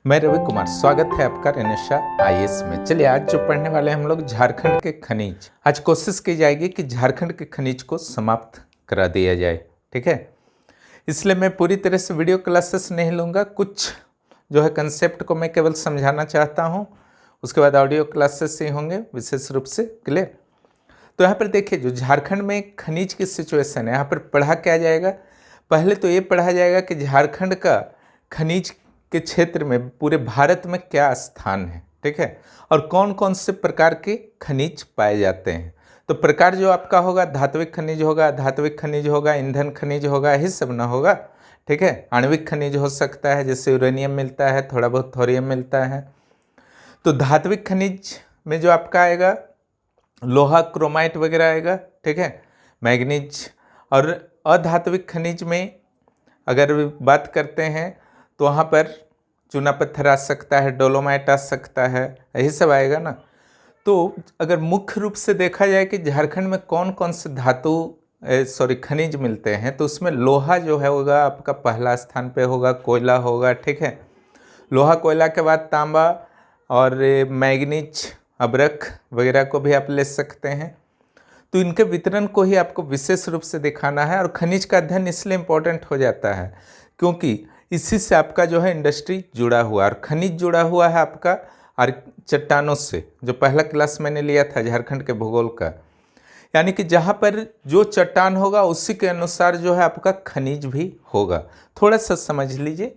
मैं रवि कुमार, स्वागत है आपका रेनेशा आईएएस में। चलिए आज जो पढ़ने वाले हैं हम लोग झारखंड के खनिज। आज कोशिश की जाएगी कि झारखंड के खनिज को समाप्त करा दिया जाए, ठीक है। इसलिए मैं पूरी तरह से वीडियो क्लासेस नहीं लूँगा, कुछ जो है कंसेप्ट को मैं केवल समझाना चाहता हूँ, उसके बाद ऑडियो क्लासेस ही होंगे विशेष रूप से। क्लियर। तो यहाँ पर देखिए जो झारखंड में खनिज की सिचुएशन है, यहाँ पर पढ़ा क्या जाएगा। पहले तो ये पढ़ा जाएगा कि झारखंड का खनिज के क्षेत्र में पूरे भारत में क्या स्थान है, ठीक है, और कौन कौन से प्रकार के खनिज पाए जाते हैं। तो प्रकार जो आपका होगा, धात्विक खनिज होगा, अधात्विक खनिज होगा, ईंधन खनिज होगा, यही सब ना होगा, ठीक है। आणविक खनिज हो सकता है, जैसे यूरेनियम मिलता है, थोड़ा बहुत थोरियम मिलता है। तो धात्विक खनिज में जो आपका आएगा लोहा, क्रोमाइट वगैरह आएगा, ठीक है, मैग्नीज। और अधात्विक खनिज में अगर बात करते हैं तो वहाँ पर चूना पत्थर आ सकता है, डोलोमाइट आ सकता है, यही सब आएगा ना। तो अगर मुख्य रूप से देखा जाए कि झारखंड में कौन कौन से खनिज मिलते हैं, तो उसमें लोहा जो है होगा आपका पहला स्थान पे होगा, कोयला होगा, ठीक है। लोहा, कोयला के बाद तांबा और मैग्नीज, अब्रक वगैरह को भी आप ले सकते हैं। तो इनके वितरण को ही आपको विशेष रूप से दिखाना है। और खनिज का अध्ययन इसलिए इम्पोर्टेंट हो जाता है क्योंकि इसी से आपका जो है इंडस्ट्री जुड़ा हुआ है, और खनिज जुड़ा हुआ है आपका और चट्टानों से, जो पहला क्लास मैंने लिया था झारखंड के भूगोल का। यानी कि जहाँ पर जो चट्टान होगा उसी के अनुसार जो है आपका खनिज भी होगा। थोड़ा सा समझ लीजिए।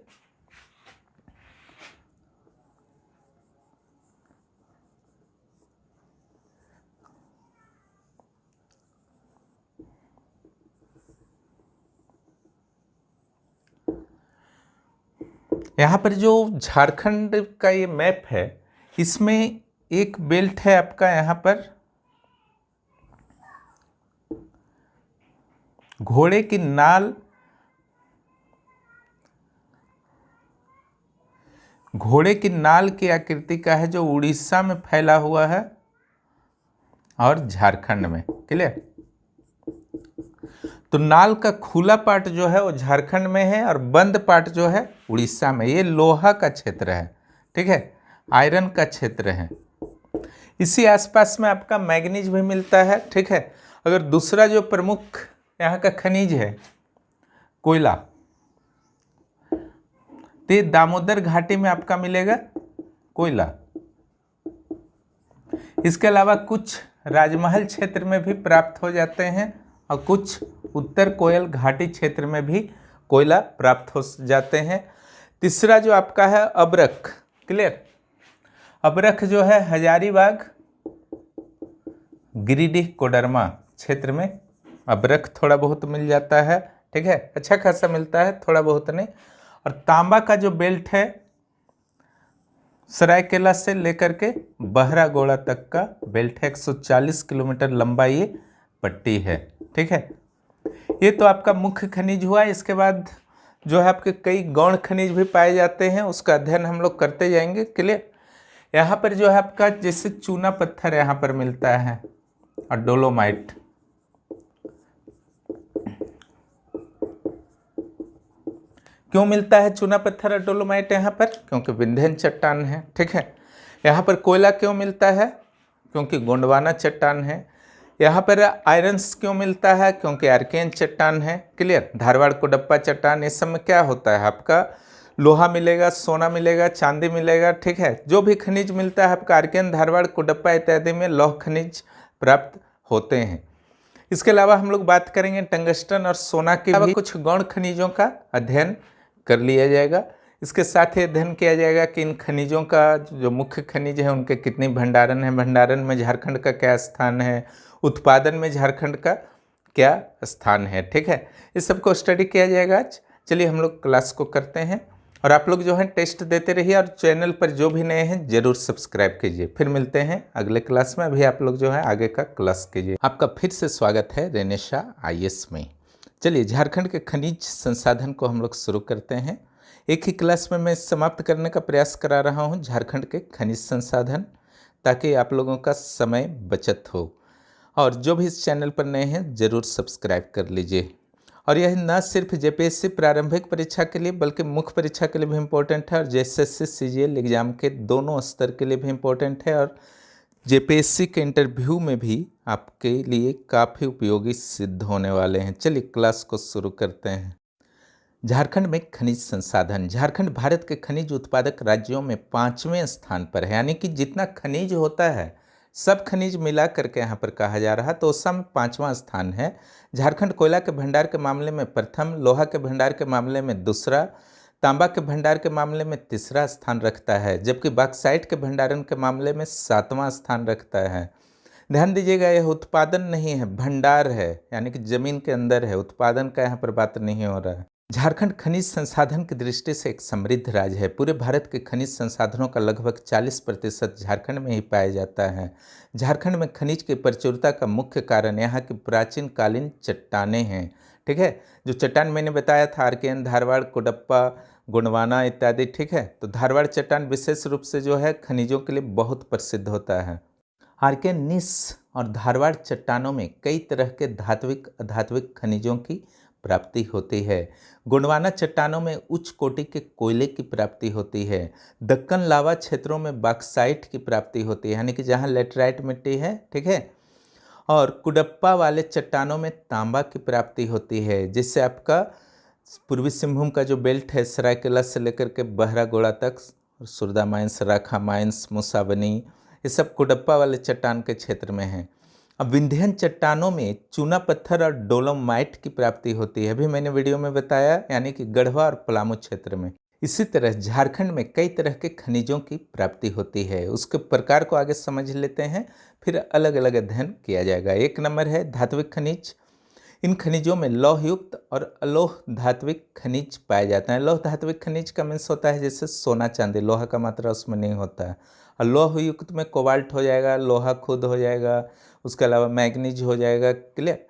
यहाँ पर जो झारखंड का ये मैप है, इसमें एक बेल्ट है आपका, यहाँ पर घोड़े की नाल, घोड़े की नाल की आकृति का है, जो उड़ीसा में फैला हुआ है और झारखंड में। क्लियर। तो नाल का खुला पार्ट जो है वो झारखंड में है और बंद पार्ट जो है उड़ीसा में। ये लोहा का क्षेत्र है, ठीक है, आयरन का क्षेत्र है। इसी आसपास में आपका मैग्नीज भी मिलता है, ठीक है। अगर दूसरा जो प्रमुख यहाँ का खनिज है कोयला, तो दामोदर घाटी में आपका मिलेगा कोयला। इसके अलावा कुछ राजमहल क्षेत्र में भी प्राप्त हो जाते हैं और कुछ उत्तर कोयल घाटी क्षेत्र में भी कोयला प्राप्त हो जाते हैं। तीसरा जो आपका है अब्रक। क्लियर। अब्रक जो है हजारीबाग, गिरिडीह, कोडरमा क्षेत्र में अब्रक थोड़ा बहुत मिल जाता है, ठीक है, अच्छा खासा मिलता है, थोड़ा बहुत नहीं। और तांबा का जो बेल्ट है सरायकेला से लेकर के बहरागोड़ा तक का बेल्ट है, 140 किलोमीटर लंबा ये पट्टी है, ठीक है। ये तो आपका मुख्य खनिज हुआ। इसके बाद जो है आपके कई गौण खनिज भी पाए जाते हैं, उसका अध्ययन हम लोग करते जाएंगे। क्लियर। यहाँ पर जो है आपका जैसे चूना पत्थर यहाँ पर मिलता है और डोलोमाइट। क्यों मिलता है चूना पत्थर और डोलोमाइट यहाँ पर? क्योंकि विंध्यन चट्टान है, ठीक है। यहाँ पर कोयला क्यों मिलता है? क्योंकि गोंडवाना चट्टान है। यहाँ पर आयरन्स क्यों मिलता है? क्योंकि आर्केन चट्टान है। क्लियर। धारवाड़ कोडप्पा चट्टान, इस सब में क्या होता है आपका लोहा मिलेगा, सोना मिलेगा, चांदी मिलेगा, ठीक है। जो भी खनिज मिलता है आपका आर्केन, धारवाड़, कोडप्पा इत्यादि में लौह खनिज प्राप्त होते हैं। इसके अलावा हम लोग बात करेंगे टंगस्टन और सोना के भी कुछ गौण खनिजों का अध्ययन कर लिया जाएगा। इसके साथ ही अध्ययन किया जाएगा कि इन खनिजों का जो मुख्य खनिज है उनके कितनी भंडारण है, भंडारण में झारखंड का क्या स्थान है, उत्पादन में झारखंड का क्या स्थान है, ठीक है। इस सबको स्टडी किया जाएगा आज। चलिए हम लोग क्लास को करते हैं, और आप लोग जो है टेस्ट देते रहिए, और चैनल पर जो भी नए हैं जरूर सब्सक्राइब कीजिए। फिर मिलते हैं अगले क्लास में। अभी आप लोग जो है आगे का क्लास कीजिए। आपका फिर से स्वागत है रेनेशा आईएएस में। चलिए झारखंड के खनिज संसाधन को हम लोग शुरू करते हैं। एक ही क्लास में मैं समाप्त करने का प्रयास करा रहा हूँ झारखंड के खनिज संसाधन, ताकि आप लोगों का समय बचत हो। और जो भी इस चैनल पर नए हैं ज़रूर सब्सक्राइब कर लीजिए। और यह न सिर्फ जेपीएससी प्रारंभिक परीक्षा के लिए बल्कि मुख्य परीक्षा के लिए भी इम्पोर्टेंट है और जेएसएससी सीजीएल एग्जाम के दोनों स्तर के लिए भी इम्पोर्टेंट है और जेपीएससी के इंटरव्यू में भी आपके लिए काफ़ी उपयोगी सिद्ध होने वाले हैं। चलिए क्लास को शुरू करते हैं। झारखंड में खनिज संसाधन। झारखंड भारत के खनिज उत्पादक राज्यों में 5वें स्थान पर है, यानी कि जितना खनिज होता है सब खनिज मिला करके यहाँ पर कहा जा रहा, तो उस समय 5वां स्थान है। झारखंड कोयला के भंडार के मामले में प्रथम, लोहा के भंडार के मामले में दूसरा, तांबा के भंडार के मामले में तीसरा स्थान रखता है, जबकि बॉक्साइट के भंडारण के मामले में 7वां स्थान रखता है। ध्यान दीजिएगा, यह उत्पादन नहीं है, भंडार है, यानी कि जमीन के अंदर है, उत्पादन का यहाँ पर बात नहीं हो रहा है। झारखंड खनिज संसाधन की दृष्टि से एक समृद्ध राज्य है। पूरे भारत के खनिज संसाधनों का लगभग 40% झारखंड में ही पाया जाता है। झारखंड में खनिज की प्रचुरता का मुख्य कारण यहाँ की प्राचीन कालीन चट्टानें हैं। ठीक है, जो चट्टान मैंने बताया था आरकेएन, धारवाड़, कोडप्पा, गोंडवाना इत्यादि। ठीक है, तो धारवाड़ चट्टान विशेष रूप से जो है खनिजों के लिए बहुत प्रसिद्ध होता है। आरकेएन नीस और धारवाड़ चट्टानों में कई तरह के धात्विक अधात्विक खनिजों की प्राप्ति होती है। गोंडवाना चट्टानों में उच्च कोटि के कोयले की प्राप्ति होती है। दक्कन लावा क्षेत्रों में बॉक्साइट की प्राप्ति होती है, यानी कि जहाँ लेटराइट मिट्टी है। ठीक है, और कुडप्पा वाले चट्टानों में तांबा की प्राप्ति होती है, जिससे आपका पूर्वी सिंहभूम का जो बेल्ट है सरायकेला से लेकर के बहरागोड़ा तक, सुरदा माइंस, राखा माइंस, मुसाबनी, ये सब कुडप्पा वाले चट्टान के क्षेत्र में है। अब विंध्यन चट्टानों में चूना पत्थर और डोलोमाइट की प्राप्ति होती है, अभी मैंने वीडियो में बताया, यानी कि गढ़वा और पलामू क्षेत्र में। इसी तरह झारखंड में कई तरह के खनिजों की प्राप्ति होती है। उसके प्रकार को आगे समझ लेते हैं, फिर अलग अलग अध्ययन किया जाएगा। 1 नंबर है धात्विक खनिज। इन खनिजों में लौह युक्त और अलोह धात्विक खनिज पाए जाते हैं। लौह धात्विक खनिज का मीन्स होता है जैसे सोना चांदी, लोहा का मात्रा उसमें नहीं होता है। और लौह युक्त में कोबाल्ट हो जाएगा, लोहा खुद हो जाएगा, उसके अलावा मैग्नीज हो जाएगा। क्लियर।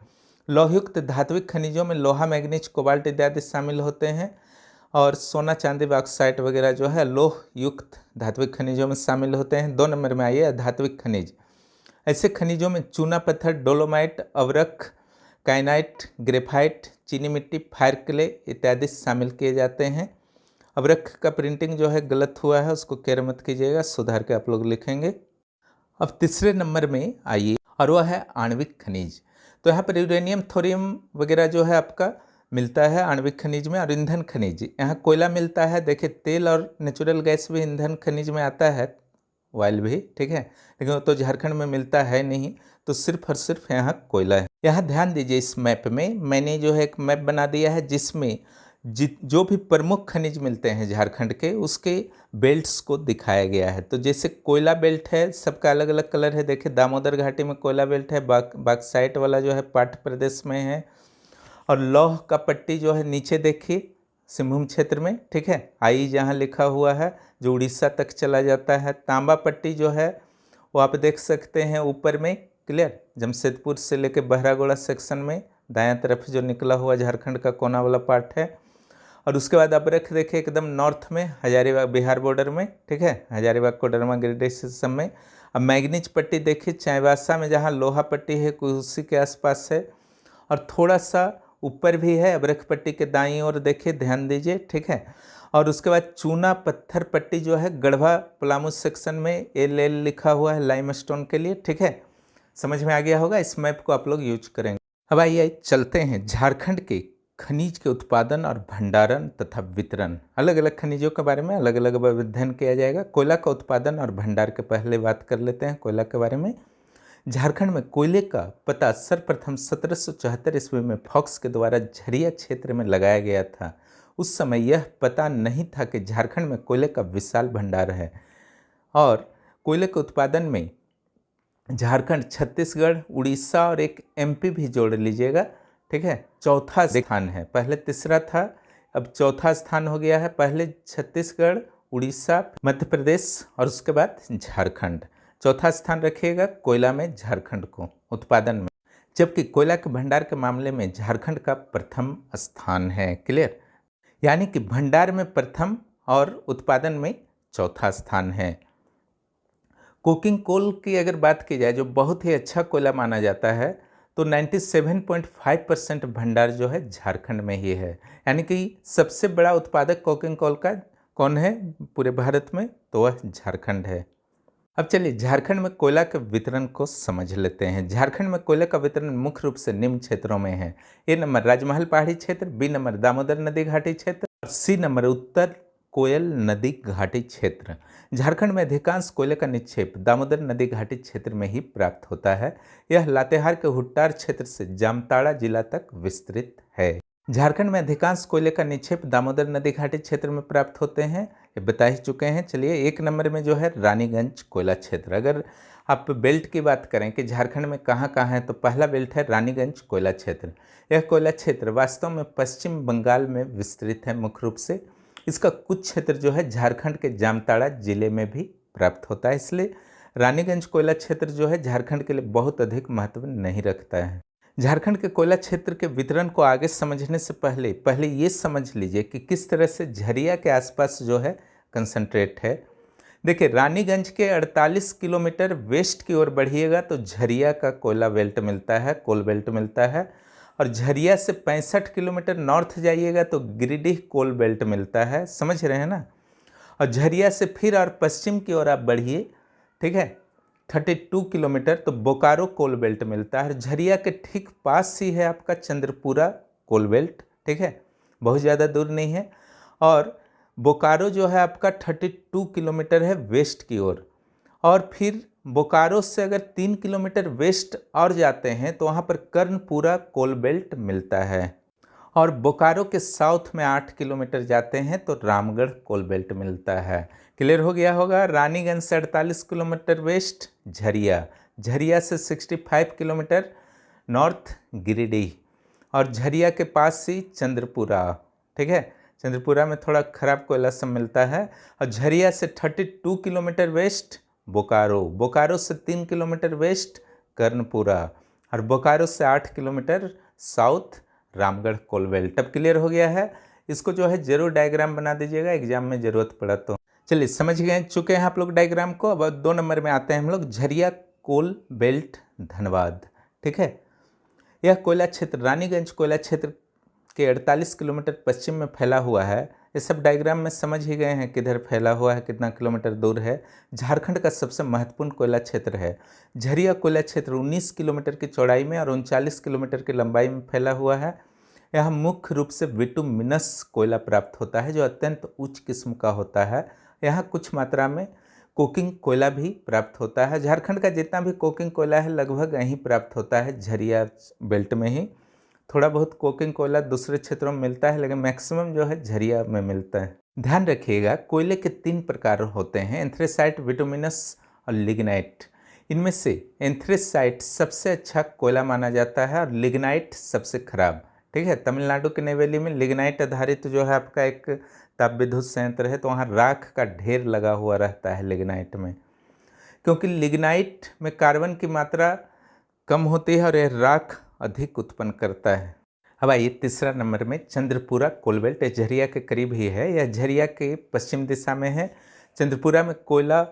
लौह युक्त धात्विक खनिजों में लोहा, मैग्नीज, कोबाल्ट इत्यादि शामिल होते हैं और सोना चांदी बॉक्साइट वगैरह जो है लोह युक्त धात्विक खनिजों में शामिल होते हैं। 2 नंबर में आइए अधात्विक खनिज। ऐसे खनिजों में चूना पत्थर, डोलोमाइट, अवरख, काइनाइट, ग्रेफाइट, चीनी मिट्टी, फायर क्ले इत्यादि शामिल किए जाते हैं। अवरख का प्रिंटिंग जो है गलत हुआ है, उसको केयर मत कीजिएगा, सुधार के आप लोग लिखेंगे। अब तीसरे नंबर में आइए और वह है आणविक खनिज। तो यहाँ पर यूरेनियम, थोरियम वगैरह जो है आपका मिलता है आणविक खनिज में। और ईंधन खनिज, यहाँ कोयला मिलता है। देखिए, तेल और नेचुरल गैस भी ईंधन खनिज में आता है, ऑयल भी। ठीक है, लेकिन वो तो झारखंड में मिलता है नहीं, तो सिर्फ और सिर्फ यहाँ कोयला है। यहाँ ध्यान दीजिए, इस मैप में मैंने जो है एक मैप बना दिया है जिसमें जो भी प्रमुख खनिज मिलते हैं झारखंड के, उसके बेल्ट्स को दिखाया गया है। तो जैसे कोयला बेल्ट है, सबका अलग अलग कलर है। देखिए, दामोदर घाटी में कोयला बेल्ट है, बॉक्साइट वाला जो है पाट प्रदेश में है, और लौह का पट्टी जो है नीचे देखिए सिंहभूम क्षेत्र में। ठीक है, आई जहाँ लिखा हुआ है जो उड़ीसा तक चला जाता है। तांबा पट्टी जो है वो आप देख सकते हैं ऊपर में। क्लियर, जमशेदपुर से लेकर बहरागोड़ा सेक्शन में दायां तरफ जो निकला हुआ झारखंड का कोना वाला पार्ट है। और उसके बाद अबरख देखिए एकदम नॉर्थ में, हजारीबाग बिहार बॉर्डर में। ठीक है, हजारीबाग कोडरमा गिरिडीह सिस्टम में। अब मैग्नीज पट्टी देखिए चाईबासा में, जहाँ लोहा पट्टी है उसी के आसपास है, और थोड़ा सा ऊपर भी है अबरख पट्टी के दाईं ओर, देखिए ध्यान दीजिए। ठीक है, और उसके बाद चूना पत्थर पट्टी जो है गढ़वा पलामू सेक्शन में LL लिखा हुआ है लाइमस्टोन के लिए। ठीक है, समझ में आ गया होगा। इस मैप को आप लोग यूज करेंगे। अब आइए चलते हैं झारखंड के खनिज के उत्पादन और भंडारण तथा वितरण। अलग अलग खनिजों के बारे में अलग अलग अध्ययन किया जाएगा। कोयला का उत्पादन और भंडार के पहले बात कर लेते हैं कोयला के बारे में। झारखंड में कोयले का पता सर्वप्रथम 1774 ईस्वी में फॉक्स के द्वारा झरिया क्षेत्र में लगाया गया था। उस समय यह पता नहीं था कि झारखंड में कोयले का विशाल भंडार है। और कोयले के उत्पादन में झारखंड, छत्तीसगढ़, उड़ीसा और एक MP भी जोड़ लीजिएगा। ठीक है, चौथा स्थान है। पहले तीसरा था, अब चौथा स्थान हो गया है। पहले छत्तीसगढ़, उड़ीसा, मध्य प्रदेश और उसके बाद झारखंड। चौथा स्थान रखिएगा कोयला में झारखंड को उत्पादन में, जबकि कोयला के भंडार के मामले में झारखंड का प्रथम स्थान है। क्लियर, यानी कि भंडार में प्रथम और उत्पादन में चौथा स्थान है। कोकिंग कोल की अगर बात की जाए, जो बहुत ही अच्छा कोयला माना जाता है, तो 97.5% भंडार जो है झारखंड में ही है। यानी कि सबसे बड़ा उत्पादक कोकिंग कोल का कौन है पूरे भारत में, तो वह झारखंड है। अब चलिए झारखंड में कोयला के वितरण को समझ लेते हैं। झारखंड में कोयले का वितरण मुख्य रूप से निम्न क्षेत्रों में है। ए नंबर राजमहल पहाड़ी क्षेत्र, बी नंबर दामोदर नदी घाटी क्षेत्र और सी नंबर उत्तर कोयल नदी घाटी क्षेत्र। झारखंड में अधिकांश कोयले का निक्षेप दामोदर नदी घाटी क्षेत्र में ही प्राप्त होता है। यह लातेहार के हुट्टार क्षेत्र से जामताड़ा जिला तक विस्तृत है। झारखंड में अधिकांश कोयले का निक्षेप दामोदर नदी घाटी क्षेत्र में प्राप्त होते हैं, ये बता ही चुके हैं। चलिए एक नंबर में जो है रानीगंज कोयला क्षेत्र। अगर आप बेल्ट की बात करें कि झारखंड में कहाँ कहाँ है, तो पहला बेल्ट है रानीगंज कोयला क्षेत्र। यह कोयला क्षेत्र वास्तव में पश्चिम बंगाल में विस्तृत है मुख्य रूप से। इसका कुछ क्षेत्र जो है झारखंड के जामताड़ा जिले में भी प्राप्त होता है, इसलिए रानीगंज कोयला क्षेत्र जो है झारखंड के लिए बहुत अधिक महत्व नहीं रखता है। झारखंड के कोयला क्षेत्र के वितरण को आगे समझने से पहले ये समझ लीजिए कि किस तरह से झरिया के आसपास जो है कंसंट्रेट है। देखिए रानीगंज के 48 किलोमीटर वेस्ट की ओर बढ़िएगा तो झरिया का कोयला बेल्ट मिलता है, कोल बेल्ट मिलता है। और झरिया से 65 किलोमीटर नॉर्थ जाइएगा तो गिरिडीह कोल बेल्ट मिलता है, समझ रहे हैं ना। और झरिया से फिर और पश्चिम की ओर आप बढ़िए, ठीक है, 32 किलोमीटर तो बोकारो कोल बेल्ट मिलता है। झरिया के ठीक पास ही है आपका चंद्रपुरा कोल बेल्ट, ठीक है, बहुत ज़्यादा दूर नहीं है। और बोकारो जो है आपका 32 किलोमीटर है वेस्ट की ओर। और फिर बोकारो से अगर 3 किलोमीटर वेस्ट और जाते हैं तो वहाँ पर कर्णपुरा कोल बेल्ट मिलता है। और बोकारो के साउथ में 8 किलोमीटर जाते हैं तो रामगढ़ कोल बेल्ट मिलता है। क्लियर हो गया होगा। रानीगंज से 48 किलोमीटर वेस्ट झरिया, झरिया से 65 किलोमीटर नॉर्थ गिरिडीह और झरिया के पास ही चंद्रपुरा, ठीक है, चंद्रपुरा में थोड़ा खराब कोयला सब मिलता है। और झरिया से 32 किलोमीटर वेस्ट बोकारो, बोकारो से 3 किलोमीटर वेस्ट कर्णपुरा और बोकारो से 8 किलोमीटर साउथ रामगढ़ कोल बेल्ट। अब क्लियर हो गया है। इसको जो है जरूर डायग्राम बना दीजिएगा, एग्जाम में जरूरत पड़ा तो। चलिए समझ गए चुके हैं आप लोग डायग्राम को। अब 2 नंबर में आते हैं हम लोग, झरिया कोल बेल्ट धनबाद, ठीक है। यह कोयला क्षेत्र रानीगंज कोयला क्षेत्र के 48 किलोमीटर पश्चिम में फैला हुआ है। ये सब डायग्राम में समझ ही गए हैं किधर फैला हुआ है, कितना किलोमीटर दूर है। झारखंड का सबसे महत्वपूर्ण कोयला क्षेत्र है। झरिया कोयला क्षेत्र 19 किलोमीटर की चौड़ाई में और 39 किलोमीटर की लंबाई में फैला हुआ है। यहाँ मुख्य रूप से बिटुमिनस कोयला प्राप्त होता है जो अत्यंत उच्च किस्म का होता है। यहाँ कुछ मात्रा में कोकिंग कोयला भी प्राप्त होता है। झारखंड का जितना भी कोकिंग कोयला है लगभग यहीं प्राप्त होता है, झरिया बेल्ट में ही। थोड़ा बहुत कोकिंग कोयला दूसरे क्षेत्रों में मिलता है लेकिन मैक्सिमम जो है झरिया में मिलता है। ध्यान रखिएगा कोयले के 3 प्रकार होते हैं, एंथ्रेसाइट, बिटुमिनस और लिग्नाइट। इनमें से एंथ्रेसाइट सबसे अच्छा कोयला माना जाता है और लिग्नाइट सबसे खराब, ठीक है। तमिलनाडु के नेवेली में लिग्नाइट आधारित जो है आपका एक ताप विद्युत संयंत्र है, तो वहाँ राख का ढेर लगा हुआ रहता है लिग्नाइट में, क्योंकि लिग्नाइट में कार्बन की मात्रा कम होती है और यह राख अधिक उत्पन्न करता है। अब आइए तीसरा नंबर में चंद्रपुरा कोल बेल्ट, झरिया के करीब ही है। यह झरिया के पश्चिम दिशा में है। चंद्रपुरा में कोयला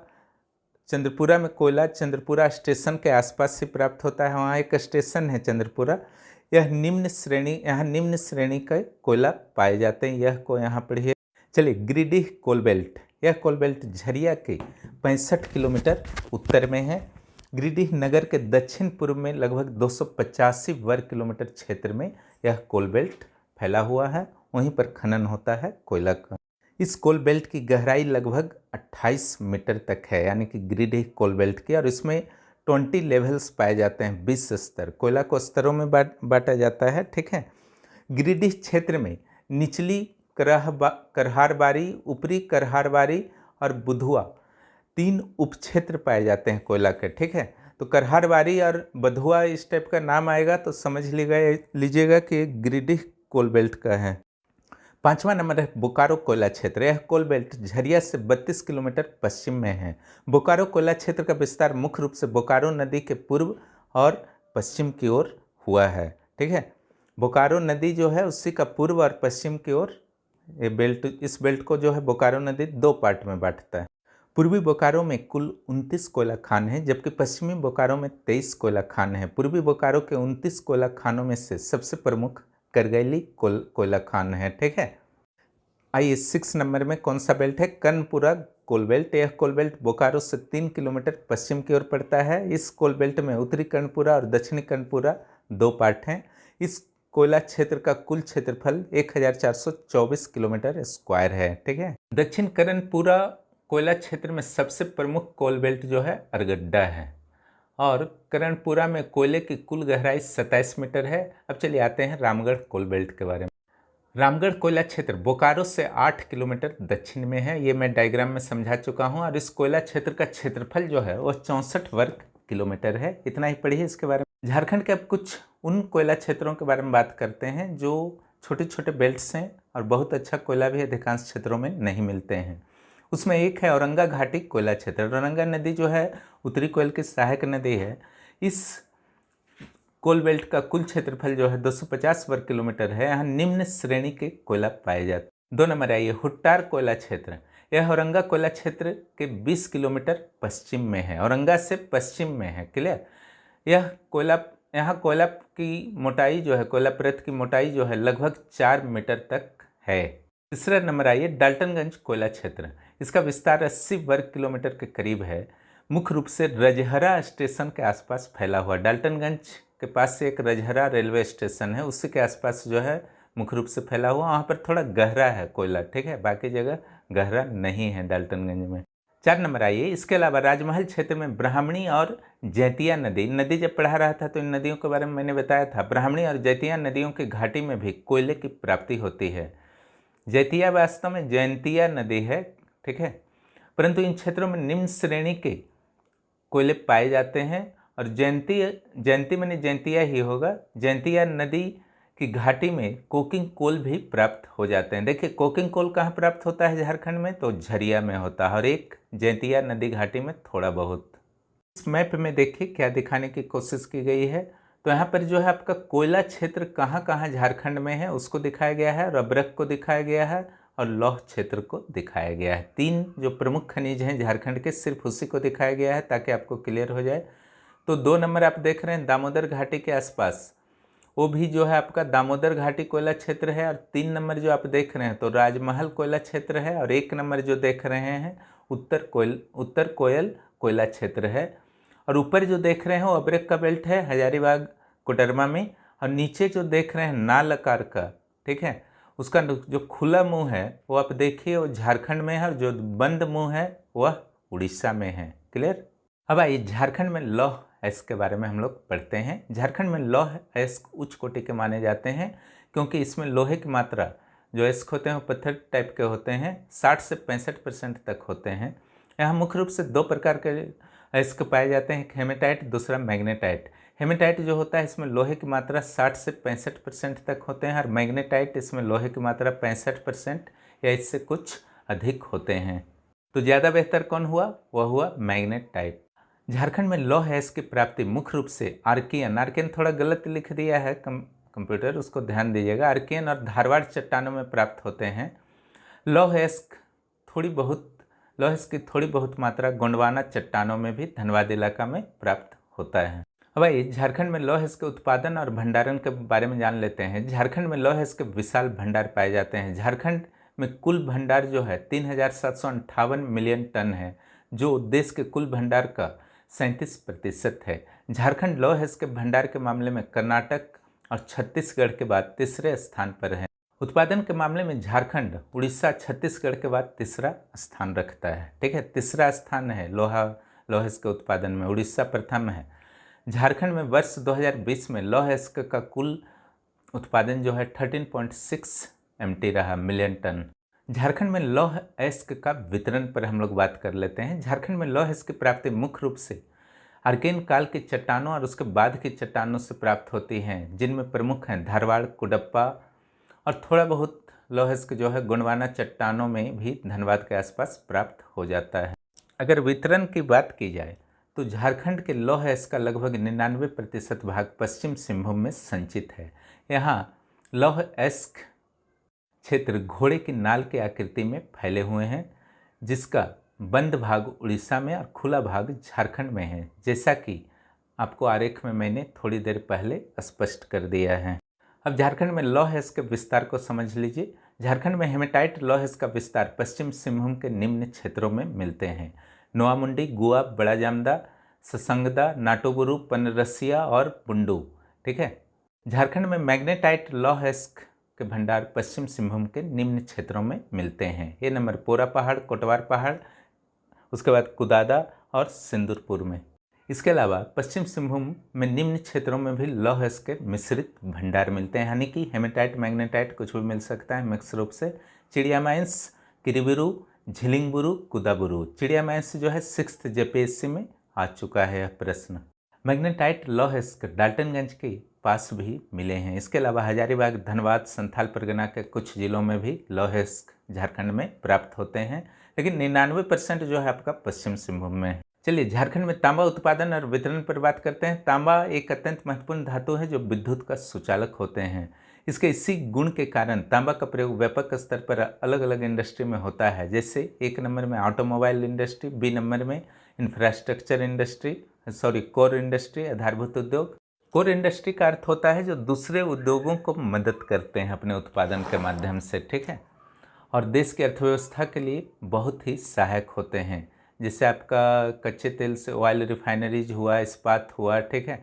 चंद्रपुरा स्टेशन के आसपास ही प्राप्त होता है। वहाँ एक स्टेशन है चंद्रपुरा। यहाँ निम्न श्रेणी के कोयला पाए जाते हैं। यह को यहाँ पढ़िए। चलिए गिरिडीह कोल बेल्ट, यह कोल बेल्ट झरिया के 65 किलोमीटर उत्तर में है। गिरिडीह नगर के दक्षिण पूर्व में लगभग 285 वर्ग किलोमीटर क्षेत्र में यह कोल बेल्ट फैला हुआ है। वहीं पर खनन होता है कोयला का। इस कोल बेल्ट की गहराई लगभग 28 मीटर तक है, यानी कि गिरिडीह कोल बेल्ट की। और इसमें 20 लेवल्स पाए जाते हैं, 20 स्तर। कोयला को स्तरों में बांटा जाता है, ठीक है। गिरिडीह क्षेत्र में निचली करहारबारी, ऊपरी करहारबारी और बुधुआ 3 उपक्षेत्र पाए जाते हैं कोयला के, ठीक है। तो करहारबारी और बधुआ इस टाइप का नाम आएगा तो समझ लीजिएगा कि गिरिडीह कोल बेल्ट का है। 5वां नंबर है बोकारो कोयला क्षेत्र। यह कोल बेल्ट झरिया से 32 किलोमीटर पश्चिम में है। बोकारो कोयला क्षेत्र का विस्तार मुख्य रूप से बोकारो नदी के पूर्व और पश्चिम की ओर हुआ है, ठीक है। बोकारो नदी जो है उसी का पूर्व और पश्चिम की ओर ये बेल्ट, इस बेल्ट को जो है बोकारो नदी 2 पार्ट में बांटता है। पूर्वी बोकारो में कुल 29 कोयला खान हैं, जबकि पश्चिमी बोकारो में 23 कोयला खान हैं। पूर्वी बोकारो के 29 कोयला खानों में से सबसे प्रमुख करगैली कोयला खान है। ठीक है, आइए 6 नंबर में कौन सा बेल्ट है? कर्णपुरा कोल बेल्ट। यह कोल बेल्ट बोकारो से 3 किलोमीटर पश्चिम की ओर पड़ता है। इस कोल बेल्ट में उत्तरी कर्णपुरा और दक्षिणी कर्णपुरा 2 पार्ट हैं। इस कोयला क्षेत्र का कुल क्षेत्रफल 1424 किलोमीटर स्क्वायर है। ठीक है, दक्षिण कर्णपुरा कोयला क्षेत्र में सबसे प्रमुख कोल बेल्ट जो है अरगड्डा है, और कर्णपुरा में कोयले की कुल गहराई 27 मीटर है। अब चलिए आते हैं रामगढ़ कोल बेल्ट के बारे में। रामगढ़ कोयला क्षेत्र बोकारो से 8 किलोमीटर दक्षिण में है। ये मैं डायग्राम में समझा चुका हूँ। और इस कोयला क्षेत्र का क्षेत्रफल जो है वह 64 वर्ग किलोमीटर है। इतना ही पढ़िए इसके बारे में। झारखंड के अब कुछ उन कोयला क्षेत्रों के बारे में बात करते हैं जो छोटे छोटे बेल्ट्स हैं और बहुत अच्छा कोयला भी अधिकांश क्षेत्रों में नहीं मिलते हैं। उसमें एक है औरंगा घाटी कोयला क्षेत्र। औरंगा नदी जो है उत्तरी कोयल की सहायक नदी है। इस कोल बेल्ट का कुल क्षेत्रफल जो है 250 वर्ग किलोमीटर है। यहाँ निम्न श्रेणी के कोयला पाए जाते हैं। 2 नंबर आइए हुट्टार कोयला क्षेत्र। यह औरंगा कोयला क्षेत्र के 20 किलोमीटर पश्चिम में है। औरंगा से पश्चिम में है। क्लियर? यहाँ कोयला की मोटाई जो है, कोयला परत की मोटाई जो है लगभग 4 मीटर तक है। तीसरा नंबर आइए डाल्टनगंज कोयला क्षेत्र। इसका विस्तार 80 वर्ग किलोमीटर के करीब है। मुख्य रूप से रजहरा स्टेशन के आसपास फैला हुआ। डाल्टनगंज के पास से एक रजहरा रेलवे स्टेशन है, उसी के आसपास जो है मुख्य रूप से फैला हुआ। वहाँ पर थोड़ा गहरा है कोयला। ठीक है, बाकी जगह गहरा नहीं है डाल्टनगंज में। 4 नंबर आइए। इसके अलावा राजमहल क्षेत्र में ब्राह्मणी और जैतिया नदी जब पढ़ा रहा था तो इन नदियों के बारे में मैंने बताया था। ब्राह्मणी और जैतिया नदियों की घाटी में भी कोयले की प्राप्ति होती है। जैतिया वास्तव में जयंतिया नदी है। ठीक है, परंतु इन क्षेत्रों में निम्न श्रेणी के कोयले पाए जाते हैं। और जयंती माने जयंतिया ही होगा। जयंतिया नदी की घाटी में कोकिंग कोल भी प्राप्त हो जाते हैं। देखिए कोकिंग कोल कहाँ प्राप्त होता है झारखंड में? तो झरिया में होता है, और एक जयंतिया नदी घाटी में थोड़ा बहुत। इस मैप में देखिए क्या दिखाने की कोशिश की गई है। तो यहाँ पर जो है आपका कोयला क्षेत्र कहाँ कहाँ झारखंड में है उसको दिखाया गया है, और अब्रक को दिखाया गया है, और लौह क्षेत्र को दिखाया गया है। 3 जो प्रमुख खनिज हैं झारखंड के, सिर्फ उसी को दिखाया गया है ताकि आपको क्लियर हो जाए। तो 2 नंबर आप देख रहे हैं दामोदर घाटी के आसपास, वो भी जो है आपका दामोदर घाटी कोयला क्षेत्र है। और 3 नंबर जो आप देख रहे हैं तो राजमहल कोयला क्षेत्र है। और 1 नंबर जो देख रहे हैं उत्तर कोयल कोयला क्षेत्र है। और ऊपर जो देख रहे हैं वो अब्रक का बेल्ट है हजारीबाग कोडरमा में। और नीचे जो देख रहे हैं नाल आकार का, ठीक है, उसका जो खुला मुंह है वो आप देखिए वो झारखंड में है, और जो बंद मुंह है वह उड़ीसा में है। क्लियर? अब आइए झारखंड में लौह अयस्क के बारे में हम लोग पढ़ते हैं। झारखंड में लौह अयस्क उच्च कोटि के माने जाते हैं, क्योंकि इसमें लोहे की मात्रा जो अयस्क होते हैं वो पत्थर टाइप के होते हैं, 60 से 65% तक होते हैं। यहाँ मुख्य रूप से 2 प्रकार के अयस्क पाए जाते हैं, एक हेमेटाइट, दूसरा मैग्नेटाइट। हेमेटाइट जो होता है इसमें लोहे की मात्रा 60 से 65% तक होते हैं, और मैग्नेटाइट इसमें लोहे की मात्रा 65% या इससे कुछ अधिक होते हैं। तो ज़्यादा बेहतर कौन हुआ? वह हुआ मैग्नेटाइट। झारखंड में लौह अयस्क की प्राप्ति मुख्य रूप से आर्कियन थोड़ा गलत लिख दिया है कंप्यूटर, उसको ध्यान दीजिएगा। आर्कियन और धारवाड़ चट्टानों में प्राप्त होते हैं। लौह अयस्क की थोड़ी बहुत मात्रा गोंडवाना चट्टानों में भी धनबाद इलाका में प्राप्त होता है। अब आइए झारखंड में लौह अयस्क के उत्पादन और भंडारण के बारे में जान लेते हैं। झारखंड में लौह अयस्क के विशाल भंडार पाए जाते हैं। झारखंड में कुल भंडार जो है 3758 मिलियन टन है, जो देश के कुल भंडार का 37% है। झारखंड लौह अयस्क के भंडार के मामले में कर्नाटक और छत्तीसगढ़ के बाद तीसरे स्थान पर है। उत्पादन के मामले में झारखंड उड़ीसा छत्तीसगढ़ के बाद तीसरा स्थान रखता है। ठीक है, तीसरा स्थान है लौह अयस्क के उत्पादन में, उड़ीसा प्रथम है। झारखंड में वर्ष 2020 में लौह अयस्क का कुल उत्पादन जो है 13.6 MT रहा, मिलियन टन। झारखंड में लौह अयस्क का वितरण पर हम लोग बात कर लेते हैं। झारखंड में लौह अयस्क की प्राप्ति मुख्य रूप से आर्कियन काल की चट्टानों और उसके बाद की चट्टानों से प्राप्त होती हैं, जिनमें प्रमुख हैं धारवाड़, कुडप्पा, और थोड़ा बहुत लौह अयस्क जो है गोंडवाना चट्टानों में भी धनबाद के आसपास प्राप्त हो जाता है। अगर वितरण की बात की जाए तो झारखंड के लौह अयस्क का लगभग 99% भाग पश्चिम सिंहभूम में संचित है। यहाँ लौह अयस्क क्षेत्र घोड़े की नाल के आकृति में फैले हुए हैं, जिसका बंद भाग उड़ीसा में और खुला भाग झारखंड में है, जैसा कि आपको आरेख में मैंने थोड़ी देर पहले स्पष्ट कर दिया है। अब झारखंड में लौह अयस्क के विस्तार को समझ लीजिए। झारखंड में हेमेटाइट लौह अयस्क का विस्तार पश्चिम सिंहभूम के निम्न क्षेत्रों में मिलते हैं: नोआमुंडी, गुआ, बड़ा जामदा, ससंगदा, नाटोबुरु, पनरसिया और बुंडू। ठीक है। झारखंड में मैग्नेटाइट लौह अयस्क के भंडार पश्चिम सिंहभूम के निम्न क्षेत्रों में मिलते हैं। ये नंबर पोरा पहाड़, कोटवार पहाड़, उसके बाद कुदादा और सिंदूरपुर में। इसके अलावा पश्चिम सिंहभूम में निम्न क्षेत्रों में भी लौह अयस्क के मिश्रित भंडार मिलते हैं, यानी कि हेमेटाइट मैग्नेटाइट कुछ भी मिल सकता है मिक्स रूप से। चिड़िया माइंस, किरीबुरु, झिलिंगबुरु, कुदाबुरु। चिड़िया माइंस जो है 6th JPSC में आ चुका है यह प्रश्न। मैग्नेटाइट लौह अयस्क डाल्टनगंज के पास भी मिले हैं। इसके अलावा हजारीबाग, धनबाद, संथाल परगना के कुछ जिलों में भी लौह अयस्क झारखंड में प्राप्त होते हैं, लेकिन 99% जो है आपका पश्चिम सिंहभूम में है। चलिए झारखंड में तांबा उत्पादन और वितरण पर बात करते हैं। तांबा एक अत्यंत महत्वपूर्ण धातु है जो विद्युत का सुचालक होते हैं। इसके इसी गुण के कारण तांबा का प्रयोग व्यापक स्तर पर अलग अलग इंडस्ट्री में होता है, जैसे 1 नंबर में ऑटोमोबाइल इंडस्ट्री, बी नंबर में इंफ्रास्ट्रक्चर इंडस्ट्री, कोर इंडस्ट्री, आधारभूत उद्योग। कोर इंडस्ट्री का अर्थ होता है जो दूसरे उद्योगों को मदद करते हैं अपने उत्पादन के माध्यम से। ठीक है। और देश की अर्थव्यवस्था के लिए बहुत ही सहायक होते हैं, जैसे आपका कच्चे तेल से ऑयल रिफाइनरीज हुआ, इस्पात हुआ। ठीक है।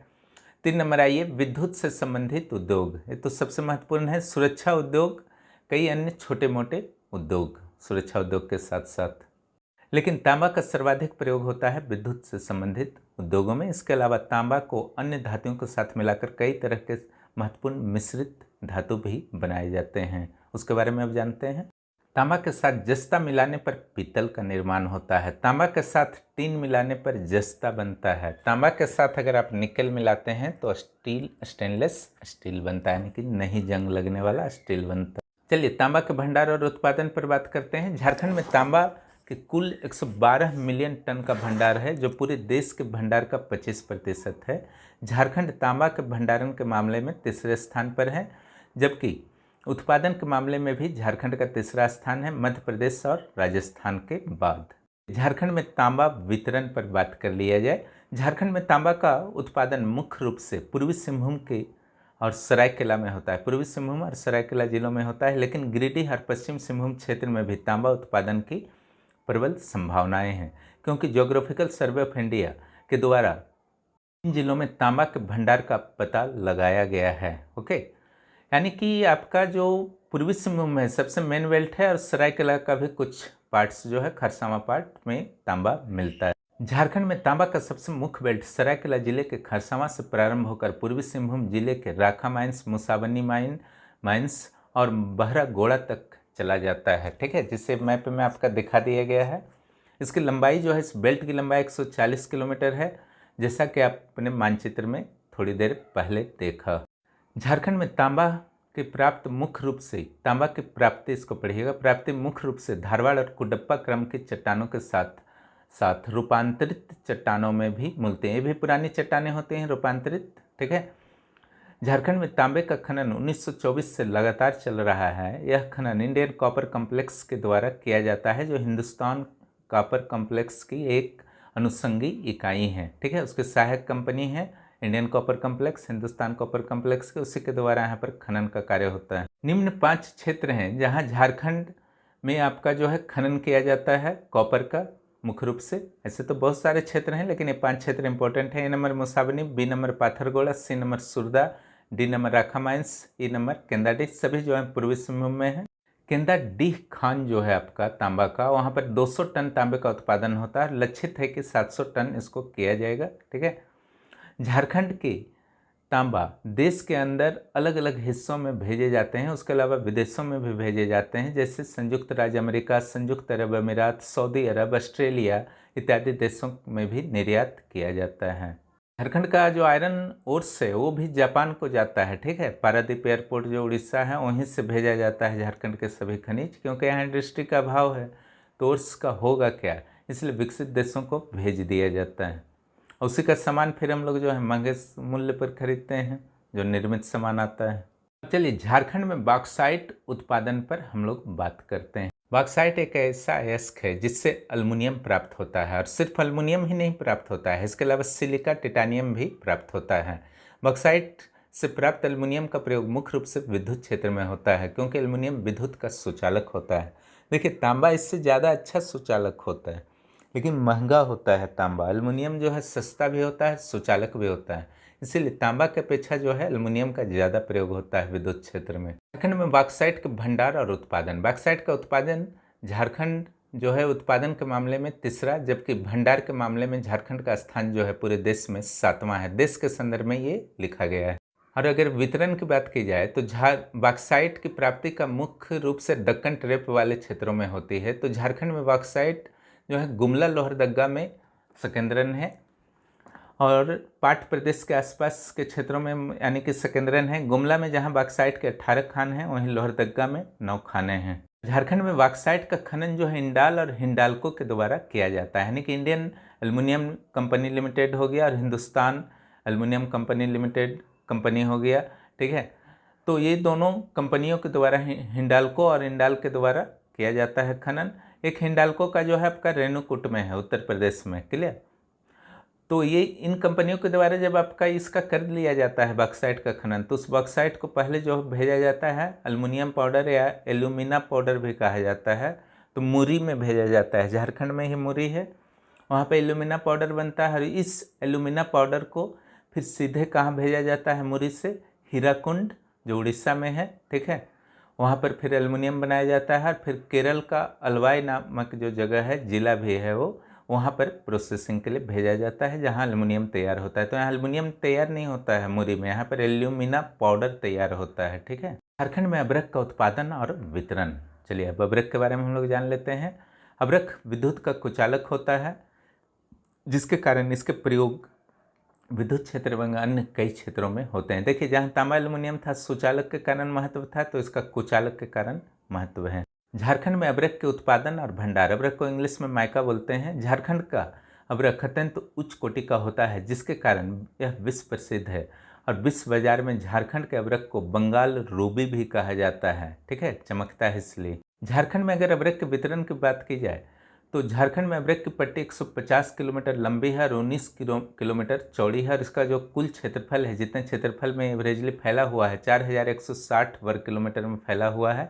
3 नंबर आइए, विद्युत से संबंधित उद्योग। ये तो सबसे महत्वपूर्ण है। सुरक्षा उद्योग, कई अन्य छोटे मोटे उद्योग सुरक्षा उद्योग के साथ साथ। लेकिन तांबा का सर्वाधिक प्रयोग होता है विद्युत से संबंधित उद्योगों में। इसके अलावा तांबा को अन्य धातुओं के साथ मिलाकर कई तरह के महत्वपूर्ण मिश्रित धातु भी बनाए जाते हैं, उसके बारे में अब जानते हैं। तांबा के साथ जस्ता मिलाने पर पीतल का निर्माण होता है। तांबा के साथ टिन मिलाने पर जस्ता बनता है। तांबा के साथ अगर आप निकल मिलाते हैं तो स्टेनलेस स्टील बनता है, लेकिन नहीं जंग लगने वाला स्टील बनता है। चलिए तांबा के भंडार और उत्पादन पर बात करते हैं। झारखंड में तांबा के कुल 112 मिलियन टन का भंडार है, जो पूरे देश के भंडार का 25% है। झारखंड तांबा के भंडारण के मामले में तीसरे स्थान पर है, जबकि उत्पादन के मामले में भी झारखंड का तीसरा स्थान है, मध्य प्रदेश और राजस्थान के बाद। झारखंड में तांबा वितरण पर बात कर लिया जाए। झारखंड में तांबा का उत्पादन मुख्य रूप से पूर्वी सिंहभूम के और सरायकेला में होता है। पूर्वी सिंहभूम और सरायकेला जिलों में होता है, लेकिन गिरिडीह और पश्चिम सिंहभूम क्षेत्र में भी तांबा उत्पादन की प्रबल संभावनाएं हैं, क्योंकि ज्योग्राफिकल सर्वे ऑफ इंडिया के द्वारा इन जिलों में तांबा के भंडार का पता लगाया गया है। ओके, यानी कि आपका जो पूर्वी सिंहभूम है सबसे मेन बेल्ट है, और सरायकेला का भी कुछ पार्ट्स जो है खरसावां पार्ट में तांबा मिलता है। झारखंड में तांबा का सबसे मुख्य बेल्ट सरायकेला जिले के खरसावां से प्रारंभ होकर पूर्वी सिंहभूम जिले के राखा माइंस, मुसाबनी माइंस और बहरा गोड़ा तक चला जाता है। ठीक है, जिसे मैप में आपका दिखा दिया गया है। इसकी लंबाई जो है, इस बेल्ट की लंबाई 140 किलोमीटर है, जैसा कि आपने मानचित्र में थोड़ी देर पहले देखा। झारखंड में तांबा के प्राप्त मुख्य रूप से तांबा की प्राप्ति, इसको पढ़िएगा, प्राप्ति मुख्य रूप से धारवाड़ और कुडप्पा क्रम की चट्टानों के साथ साथ रूपांतरित चट्टानों में भी मिलते हैं। ये भी पुरानी चट्टानें होती हैं रूपांतरित। ठीक है। झारखंड में तांबे का खनन 1924 से लगातार चल रहा है। यह खनन इंडियन कॉपर कॉम्प्लेक्स के द्वारा किया जाता है, जो हिंदुस्तान कॉपर कॉम्प्लेक्स की एक अनुषंगी इकाई है। ठीक है, उसकी सहायक कंपनी है Indian copper complex, Hindustan copper complex के, उसी के द्वारा यहाँ पर खनन का कार्य होता है। निम्न 5 क्षेत्र हैं जहाँ झारखंड में आपका जो है खनन किया जाता है कॉपर का मुख्य रूप से। ऐसे तो बहुत सारे क्षेत्र हैं, लेकिन ये 5 क्षेत्र इंपॉर्टेंट है। A number Musabani, B number Pathargora, C number Surda, D number Rakha mines, E number Kendadih, सभी जो है पूर्वी सिंहभूम में है। केंदाडीह खान जो है आपका तांबा का, वहाँ पर 200 टन तांबे का उत्पादन होता है। लक्षित है कि 700 टन इसको किया जाएगा। ठीक है। झारखंड के तांबा देश के अंदर अलग अलग हिस्सों में भेजे जाते हैं, उसके अलावा विदेशों में भी भेजे जाते हैं, जैसे संयुक्त राज्य अमेरिका, संयुक्त अरब अमीरात, सऊदी अरब, ऑस्ट्रेलिया इत्यादि देशों में भी निर्यात किया जाता है। झारखंड का जो आयरन ओर्स है वो भी जापान को जाता है। ठीक है, पारादीप एयरपोर्ट जो उड़ीसा है वहीं से भेजा जाता है झारखंड के सभी खनिज, क्योंकि यहाँ इंडस्ट्री का अभाव है तो ओर्स का होगा क्या, इसलिए विकसित देशों को भेज दिया जाता है। उसी का सामान फिर हम लोग जो है महंगे मूल्य पर खरीदते हैं, जो निर्मित सामान आता है। चलिए झारखंड में बॉक्साइट उत्पादन पर हम लोग बात करते हैं। बॉक्साइट एक ऐसा अयस्क है जिससे अल्युमिनियम प्राप्त होता है, और सिर्फ अल्युमिनियम ही नहीं प्राप्त होता है, इसके अलावा सिलिका, टिटानियम भी प्राप्त होता है। बॉक्साइट से प्राप्त अल्युमिनियम का प्रयोग मुख्य रूप से विद्युत क्षेत्र में होता है, क्योंकि अल्युमिनियम विद्युत का सुचालक होता है। देखिए, तांबा इससे ज़्यादा अच्छा सुचालक होता है, लेकिन महंगा होता है तांबा। अल्युमिनियम जो है सस्ता भी होता है, सुचालक भी होता है, इसीलिए तांबा की अपेक्षा जो है अल्युमिनियम का ज़्यादा प्रयोग होता है विद्युत क्षेत्र में। झारखंड में बॉक्साइट के भंडार और उत्पादन। बॉक्साइट का उत्पादन झारखंड जो है उत्पादन के मामले में तीसरा, जबकि भंडार के मामले में झारखंड का स्थान जो है पूरे देश में 7वां है। देश के संदर्भ में ये लिखा गया है। और अगर वितरण की बात की जाए तो बॉक्साइट की प्राप्ति का मुख्य रूप से दक्कन ट्रेप वाले क्षेत्रों में होती है। तो झारखंड में बॉक्साइट जो है गुमला, लोहरदग्गा में सेकेंद्रन है, और पाट प्रदेश के आसपास के क्षेत्रों में यानी कि सेकेंद्रन है। गुमला में जहां बॉक्साइट के 18 खान हैं, वहीं लोहरदग्गा में 9 खाने हैं। झारखंड में बॉक्साइट का खनन जो है इंडाल और हिंडाल्को के द्वारा किया जाता है, यानी कि इंडियन एल्युमिनियम कंपनी लिमिटेड हो गया और Hindustan aluminium company limited company हो गया, ठीक है। तो ये दोनों कंपनियों के द्वारा हिंडाल्को और इंडाल के द्वारा किया जाता है खनन। एक हिंडाल्को का जो है आपका रेणुकूट में है, उत्तर प्रदेश में, क्लियर। तो ये इन कंपनियों के द्वारा जब आपका इसका कर लिया जाता है बॉक्साइट का खनन, तो उस बॉक्साइट को पहले जो भेजा जाता है एल्युमिनियम पाउडर या एल्यूमिना पाउडर भी कहा जाता है, तो मुरी में भेजा जाता है। झारखंड में ही मुरी है, वहाँ पे एल्यूमिना पाउडर बनता है, और इस एल्यूमिना पाउडर को फिर सीधे कहाँ भेजा जाता है मुरी से? हीराकुंड जो उड़ीसा में है, ठीक है, वहाँ पर फिर एल्युमिनियम बनाया जाता है। और फिर केरल का अलवाई नामक जो जगह है, जिला भी है वो, वहाँ पर प्रोसेसिंग के लिए भेजा जाता है, जहाँ एल्युमिनियम तैयार होता है। तो यहाँ एल्युमिनियम तैयार नहीं होता है मुरी में, यहाँ पर एल्यूमिना पाउडर तैयार होता है, ठीक है। झारखंड में अभ्रक का उत्पादन और वितरण। चलिए अब अभ्रक के बारे में हम लोग जान लेते हैं। अभ्रक विद्युत का कुचालक होता है, जिसके कारण इसके प्रयोग विद्युत क्षेत्र एवं अन्य कई क्षेत्रों में होते हैं। देखिए, जहाँ तांबा एल्युमिनियम था सुचालक के कारण महत्व था, तो इसका कुचालक के कारण महत्व है। झारखंड में अभ्रक के उत्पादन और भंडार। अभ्रक को इंग्लिश में माइका बोलते हैं। झारखंड का अभ्रक अत्यंत उच्च कोटि का होता है, जिसके कारण यह विश्व प्रसिद्ध है, और विश्व बाजार में झारखंड के अभ्रक को बंगाल रूबी भी कहा जाता है, ठीक है, चमकता है इसलिए। झारखंड में अगर अभ्रक के वितरण की बात की जाए तो झारखंड में अभ्रक की पट्टी 150 किलोमीटर लंबी है और 19 किलोमीटर चौड़ी है, और इसका जो कुल क्षेत्रफल है, जितने क्षेत्रफल में एवरेजली फैला हुआ है, 4160 वर्ग किलोमीटर में फैला हुआ है।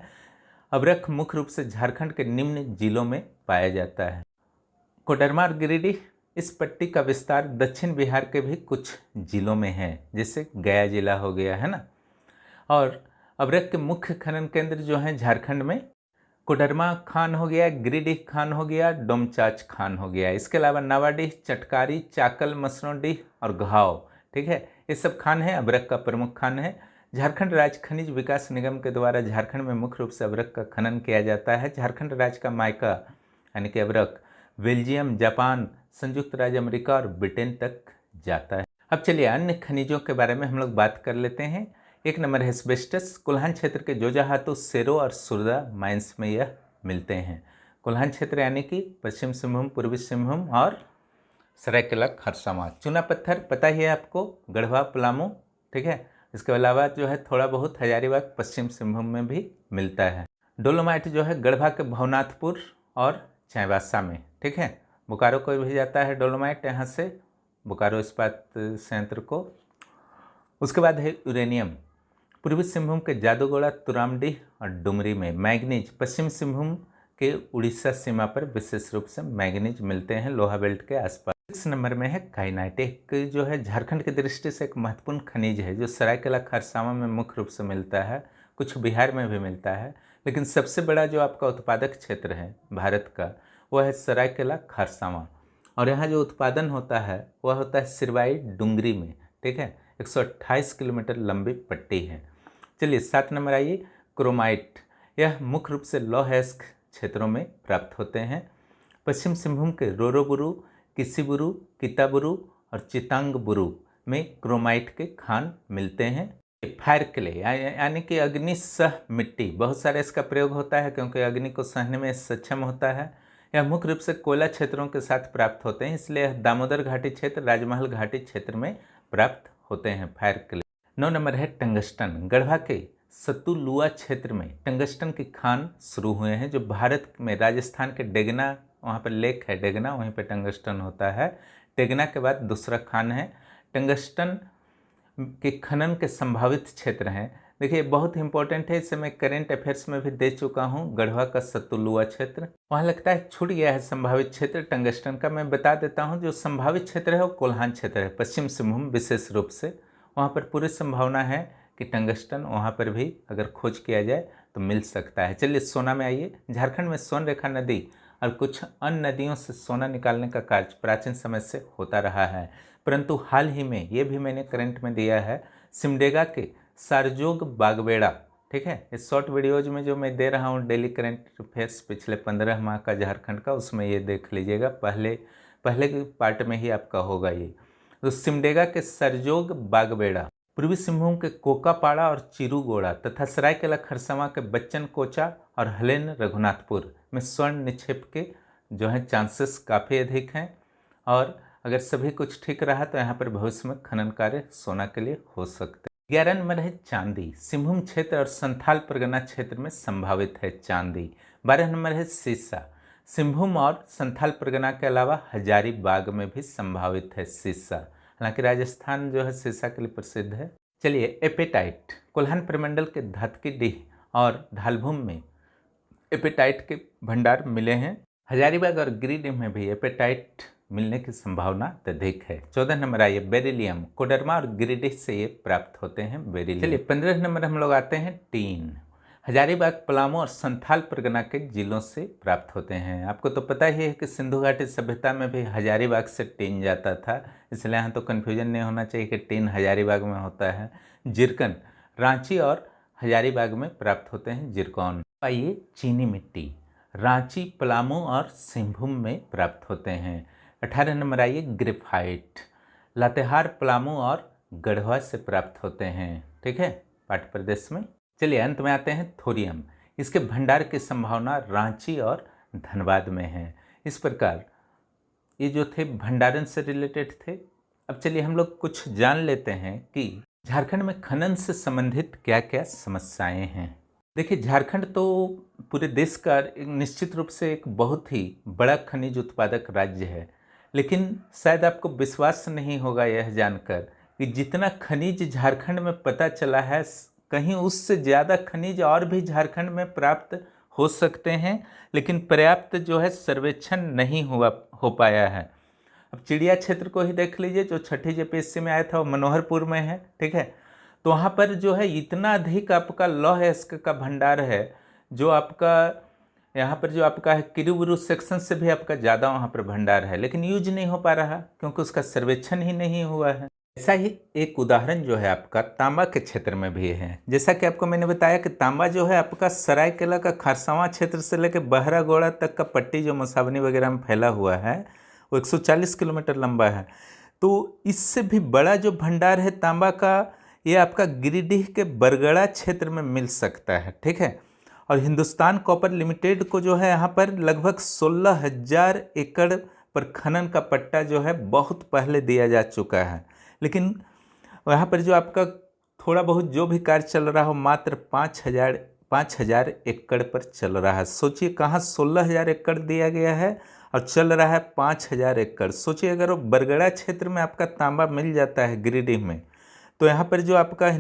अभ्रक मुख्य रूप से झारखंड के निम्न जिलों में पाया जाता है। कोडरमा और गिरिडीह, इस पट्टी का विस्तार दक्षिण बिहार के भी कुछ जिलों में है, जैसे गया जिला हो गया, है ना। और अभ्रक के मुख्य खनन केंद्र जो हैं झारखंड में कोडरमा खान हो गया, गिरिडीह खान हो गया, डोमचांच खान हो गया। इसके अलावा नावाडीह, चटकारी, चाकल, मसरौडीह और घाव, ठीक है, ये सब खान है, अभ्रक का प्रमुख खान है। झारखंड राज्य खनिज विकास निगम के द्वारा झारखंड में मुख्य रूप से अभ्रक का खनन किया जाता है। झारखंड राज्य का माइका यानी कि अभ्रक बेल्जियम, जापान, संयुक्त राज्य अमेरिका और ब्रिटेन तक जाता है। अब चलिए अन्य खनिजों के बारे में हम लोग बात कर लेते हैं। एक नंबर है एस्बेस्टस। कोल्हान क्षेत्र के जोजाहातू, सेरो और सुरदा माइंस में यह मिलते हैं। कोल्हान क्षेत्र यानी कि पश्चिम सिंहभूम, पूर्वी सिंहभूम और सरायकेला खरसावां। चूना पत्थर पता ही है आपको, गढ़वा, पलामू, ठीक है। इसके अलावा जो है थोड़ा बहुत हजारीबाग, पश्चिम सिंहभूम में भी मिलता है। डोलोमाइट जो है गढ़वा के भवनाथपुर और चाईबासा में, ठीक है। बोकारो को भी जाता है डोलोमाइट, यहाँ से बोकारो इस्पात संयंत्र को। उसके बाद है यूरेनियम। पूर्वी सिंहभूम के जादूगोड़ा, तुरामडीह और डुमरी में। मैग्नीज, पश्चिम सिंहभूम के उड़ीसा सीमा पर विशेष रूप से मैग्नीज मिलते हैं, लोहा बेल्ट के आसपास। 6 नंबर में है काइनाइट, एक जो है झारखंड की दृष्टि से एक महत्वपूर्ण खनिज है, जो सरायकेला खरसावां में मुख्य रूप से मिलता है, कुछ बिहार में भी मिलता है, लेकिन सबसे बड़ा जो आपका उत्पादक क्षेत्र है भारत का, वह है सरायकेला खरसावां। और यहाँ जो उत्पादन होता है वह होता है सिरवाई डुंगरी में, ठीक है। 128 किलोमीटर लंबी पट्टी है। चलिए 7 नंबर आइए, क्रोमाइट। यह मुख्य रूप से लौहअयस्क क्षेत्रों में प्राप्त होते हैं। पश्चिम सिंहभूम के रोरोबुरु, किसीबुरु, किताबुरु और चितांगबुरु में क्रोमाइट के खान मिलते हैं। फायर क्ले यानी कि अग्नि सह मिट्टी, बहुत सारे इसका प्रयोग होता है क्योंकि अग्नि को सहने में सक्षम होता है। यह मुख्य रूप से कोयला क्षेत्रों के साथ प्राप्त होते हैं, इसलिए दामोदर घाटी क्षेत्र, राजमहल घाटी क्षेत्र में प्राप्त होते हैं फायर क्ले। 9 नंबर है टंगस्टन। गढ़वा के सतुलुआ क्षेत्र में टंगस्टन के खान शुरू हुए हैं, जो भारत में राजस्थान के डेगना, वहाँ पर लेक है डेगना, वहीं पर टंगस्टन होता है। डेगना के बाद दूसरा खान है। टंगस्टन के खनन के संभावित क्षेत्र हैं। देखिए बहुत इंपॉर्टेंट है, इसे मैं करेंट अफेयर्स में भी दे चुका हूँ। गढ़वा का सतुलुआ क्षेत्र, वहाँ लगता है छूट गया है संभावित क्षेत्र टंगस्टन का। मैं बता देता हूँ, जो संभावित क्षेत्र है वो कोल्हान क्षेत्र है, पश्चिम सिंहभूम विशेष रूप से। वहाँ पर पूरी संभावना है कि टंगस्टन वहाँ पर भी अगर खोज किया जाए तो मिल सकता है। चलिए सोना में आइए। झारखंड में सोन रेखा नदी और कुछ अन्य नदियों से सोना निकालने का कार्य प्राचीन समय से होता रहा है, परंतु हाल ही में, ये भी मैंने करंट में दिया है, सिमडेगा के सारजोग बागबेड़ा, ठीक है, इस शॉर्ट वीडियोज में जो मैं दे रहा हूँ डेली करंट अफेयर्स पिछले 15 माह का झारखंड का, उसमें ये देख लीजिएगा, पहले के पार्ट में ही आपका होगा ये। तो सिमडेगा के सरजोग बागबेड़ा, पूर्वी सिंहभूम के कोकापाड़ा और चिरूगोड़ा तथा सरायकेला खरसावां के बच्चन कोचा और हलेन रघुनाथपुर में स्वर्ण निक्षेप के जो है चांसेस काफ़ी अधिक हैं, और अगर सभी कुछ ठीक रहा तो यहाँ पर भविष्य में खनन कार्य सोना के लिए हो सकते हैं। 11 नंबर है चांदी, सिंहभूम क्षेत्र और संथाल परगना क्षेत्र में संभावित है चांदी। 12 नंबर है सीसा, सिंहभूम और संथाल परगना के अलावा हजारीबाग में भी संभावित है सीसा, हालांकि राजस्थान जो है सीसा के लिए प्रसिद्ध है। चलिए एपेटाइट, कोल्हान प्रमंडल के धतकीडीह और ढालभूम में एपेटाइट के भंडार मिले हैं। हजारीबाग और गिरिडीह में भी एपेटाइट मिलने की संभावना अधिक है। 14 नंबर आइए बेरिलियम, कोडरमा और गिरिडीह से ये प्राप्त होते हैं बेरिलियम। चलिए 15 नंबर हम लोग आते हैं टीन, हजारीबाग, पलामू और संथाल परगना के जिलों से प्राप्त होते हैं। आपको तो पता ही है कि सिंधु घाटी सभ्यता में भी हजारीबाग से टीन जाता था, इसलिए यहाँ तो कन्फ्यूजन नहीं होना चाहिए कि टीन हजारीबाग में होता है। जिरकन रांची और हजारीबाग में प्राप्त होते हैं जिरकॉन। आइए चीनी मिट्टी, रांची, पलामू और सिंहभूम में प्राप्त होते हैं। 18 नंबर आइए ग्रेफाइट, लातेहार, पलामू और गढ़वा से प्राप्त होते हैं, ठीक है, पाठ प्रदेश में। चलिए अंत में आते हैं थोरियम, इसके भंडार की संभावना रांची और धनबाद में है। इस प्रकार ये जो थे भंडारण से रिलेटेड थे। अब चलिए हम लोग कुछ जान लेते हैं कि झारखंड में खनन से संबंधित क्या क्या समस्याएं हैं। देखिए झारखंड तो पूरे देश का एक निश्चित रूप से एक बहुत ही बड़ा खनिज उत्पादक राज्य है, लेकिन शायद आपको विश्वास नहीं होगा यह जानकर कि जितना खनिज झारखंड में पता चला है, कहीं उससे ज़्यादा खनिज और भी झारखंड में प्राप्त हो सकते हैं, लेकिन पर्याप्त जो है सर्वेक्षण नहीं हो पाया है। अब चिड़िया क्षेत्र को ही देख लीजिए, जो छठी जेपीएससी में आया था वो मनोहरपुर में है, ठीक है, तो वहाँ पर जो है इतना अधिक आपका लौह अयस्क का भंडार है, जो आपका यहाँ पर जो आपका है किरूबुरु सेक्शन से भी आपका ज़्यादा वहाँ पर भंडार है, लेकिन यूज नहीं हो पा रहा क्योंकि उसका सर्वेक्षण ही नहीं हुआ है। ऐसा ही एक उदाहरण जो है आपका तांबा के क्षेत्र में भी है। जैसा कि आपको मैंने बताया कि तांबा जो है आपका सरायकेला का खरसावां क्षेत्र से लेकर बहरागोड़ा तक का पट्टी जो मसावनी वगैरह में फैला हुआ है वो 140 किलोमीटर लंबा है। तो इससे भी बड़ा जो भंडार है तांबा का, ये आपका गिरिडीह के बरगड़ा क्षेत्र में मिल सकता है, ठीक है। और हिंदुस्तान कॉपर लिमिटेड को जो है यहाँ पर लगभग 16,000 एकड़ पर खनन का पट्टा जो है बहुत पहले दिया जा चुका है, लेकिन वहाँ पर जो आपका थोड़ा बहुत जो भी कार्य चल रहा हो मात्र 5,000 एकड़ पर चल रहा है। सोचिए कहाँ 16,000 एकड़ दिया गया है और चल रहा है 5,000 एकड़। सोचिए अगर वो बरगड़ा क्षेत्र में आपका तांबा मिल जाता है गिरिडीह में, तो यहाँ पर जो आपका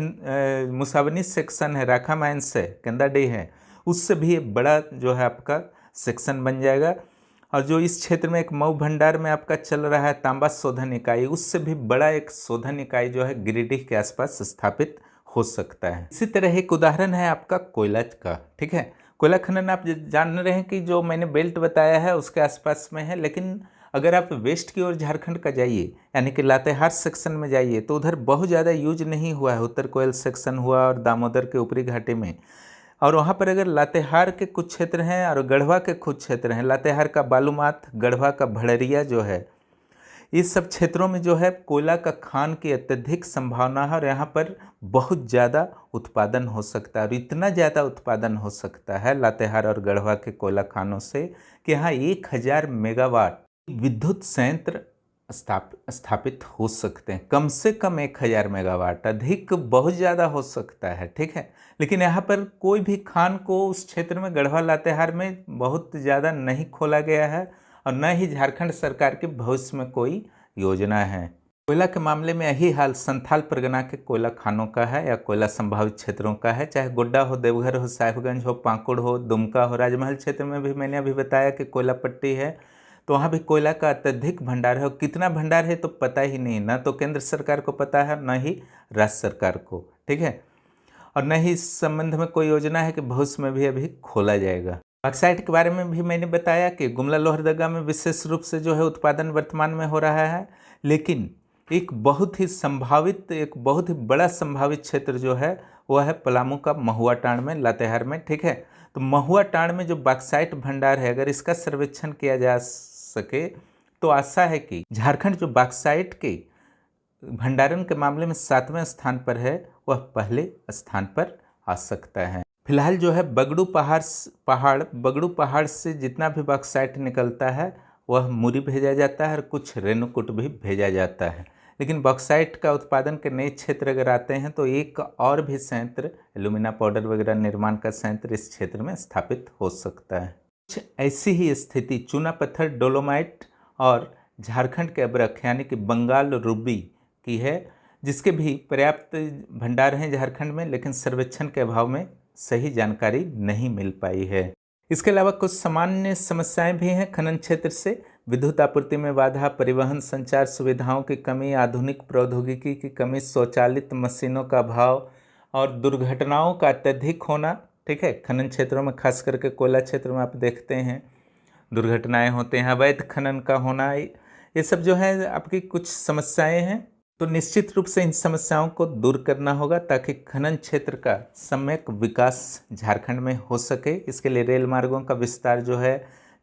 मुसावनी सेक्शन है, राखा माइंस है, केंदाडीह है, उससे भी बड़ा जो है आपका सेक्शन बन जाएगा। और जो इस क्षेत्र में एक मऊ भंडार में आपका चल रहा है तांबा शोधन इकाई, उससे भी बड़ा एक शोधन इकाई जो है गिरिडीह के आसपास स्थापित हो सकता है। इसी तरह एक उदाहरण है आपका कोयला का, ठीक है। कोयला खनन आप जान रहे हैं कि जो मैंने बेल्ट बताया है उसके आसपास में है, लेकिन अगर आप वेस्ट की ओर झारखंड का जाइए, यानी कि लातेहार सेक्शन में जाइए, तो उधर बहुत ज़्यादा यूज नहीं हुआ है। उत्तर कोयल सेक्शन हुआ और दामोदर के ऊपरी घाटी में, और वहाँ पर अगर लातेहार के कुछ क्षेत्र हैं और गढ़वा के कुछ क्षेत्र हैं, लातेहार का बालूमाथ, गढ़वा का भड़रिया जो है, इस सब क्षेत्रों में जो है कोयला का खान की अत्यधिक संभावना है और यहाँ पर बहुत ज़्यादा उत्पादन हो सकता है। और इतना ज़्यादा उत्पादन हो सकता है लातेहार और गढ़वा के कोयला खानों से कि यहाँ 1,000 मेगावाट विद्युत संयंत्र स्थापित हो सकते हैं। कम से कम 1000 मेगावाट, अधिक बहुत ज़्यादा हो सकता है, ठीक है। लेकिन यहाँ पर कोई भी खान को उस क्षेत्र में गढ़वा लातेहार में बहुत ज़्यादा नहीं खोला गया है और न ही झारखंड सरकार के भविष्य में कोई योजना है। कोयला के मामले में यही हाल संथाल परगना के कोयला खानों का है या कोयला संभावित क्षेत्रों का है, चाहे गोड्डा हो, देवघर हो, साहिबगंज हो, पाकुड़ हो, दुमका हो। राजमहल क्षेत्र में भी मैंने अभी बताया कि कोयला पट्टी है, तो वहाँ भी कोयला का अत्यधिक भंडार है और कितना भंडार है तो पता ही नहीं, ना तो केंद्र सरकार को पता है न ही राज्य सरकार को, ठीक है। और न ही इस संबंध में कोई योजना है कि भविष्य में भी अभी खोला जाएगा। बॉक्साइट के बारे में भी मैंने बताया कि गुमला लोहरदगा में विशेष रूप से जो है उत्पादन वर्तमान में हो रहा है, लेकिन एक बहुत ही संभावित, एक बहुत ही बड़ा संभावित क्षेत्र जो है वह है पलामू का महुआ टांड़ में, लातेहार में, ठीक है। तो महुआ टांड़ में जो बॉक्साइट भंडार है, अगर इसका सर्वेक्षण किया जा सके तो आशा है कि झारखंड जो बॉक्साइट के भंडारण के मामले में 7वें स्थान पर है, वह पहले स्थान पर आ सकता है। फिलहाल जो है बगड़ू पहाड़ से जितना भी बॉक्साइट निकलता है वह मुरी भेजा जाता है और कुछ रेणुकूट भी भेजा जाता है। लेकिन बॉक्साइट का उत्पादन के नए क्षेत्र अगर आते हैं तो एक और भी संयंत्र, एल्यूमिना पाउडर वगैरह निर्माण का संयंत्र इस क्षेत्र में स्थापित हो सकता है। कुछ ऐसी ही स्थिति चूना पत्थर, डोलोमाइट और झारखंड के अब्रक यानी कि बंगाल रुबी की है, जिसके भी पर्याप्त भंडार हैं झारखंड में, लेकिन सर्वेक्षण के अभाव में सही जानकारी नहीं मिल पाई है। इसके अलावा कुछ सामान्य समस्याएं भी हैं खनन क्षेत्र से। विद्युत आपूर्ति में बाधा, परिवहन संचार सुविधाओं की कमी, आधुनिक प्रौद्योगिकी की कमी, स्वचालित मशीनों का अभाव और दुर्घटनाओं का अत्यधिक होना, ठीक है। खनन क्षेत्रों में खास करके कोयला क्षेत्र में आप देखते हैं दुर्घटनाएं होते हैं, अवैध खनन का होना, ये सब जो है आपकी कुछ समस्याएं हैं। तो निश्चित रूप से इन समस्याओं को दूर करना होगा ताकि खनन क्षेत्र का सम्यक विकास झारखंड में हो सके। इसके लिए रेल मार्गों का विस्तार जो है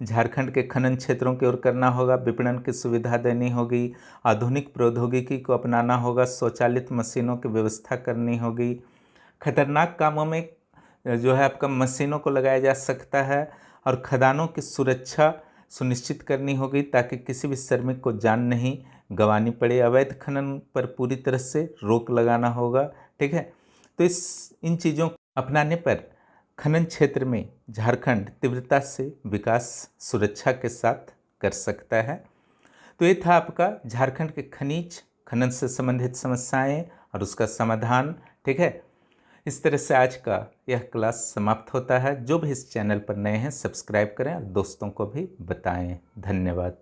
झारखंड के खनन क्षेत्रों की ओर करना होगा, विपणन की सुविधा देनी होगी, आधुनिक प्रौद्योगिकी को अपनाना होगा, स्वचालित मशीनों की व्यवस्था करनी होगी। खतरनाक कामों में जो है आपका मशीनों को लगाया जा सकता है और खदानों की सुरक्षा सुनिश्चित करनी होगी ताकि किसी भी श्रमिक को जान नहीं गंवानी पड़े। अवैध खनन पर पूरी तरह से रोक लगाना होगा, ठीक है। तो इन चीज़ों को अपनाने पर खनन क्षेत्र में झारखंड तीव्रता से विकास सुरक्षा के साथ कर सकता है। तो ये था आपका झारखंड के खनिज खनन से संबंधित समस्याएं और उसका समाधान, ठीक है। इस तरह से आज का यह क्लास समाप्त होता है। जो भी इस चैनल पर नए हैं सब्सक्राइब करें और दोस्तों को भी बताएं। धन्यवाद।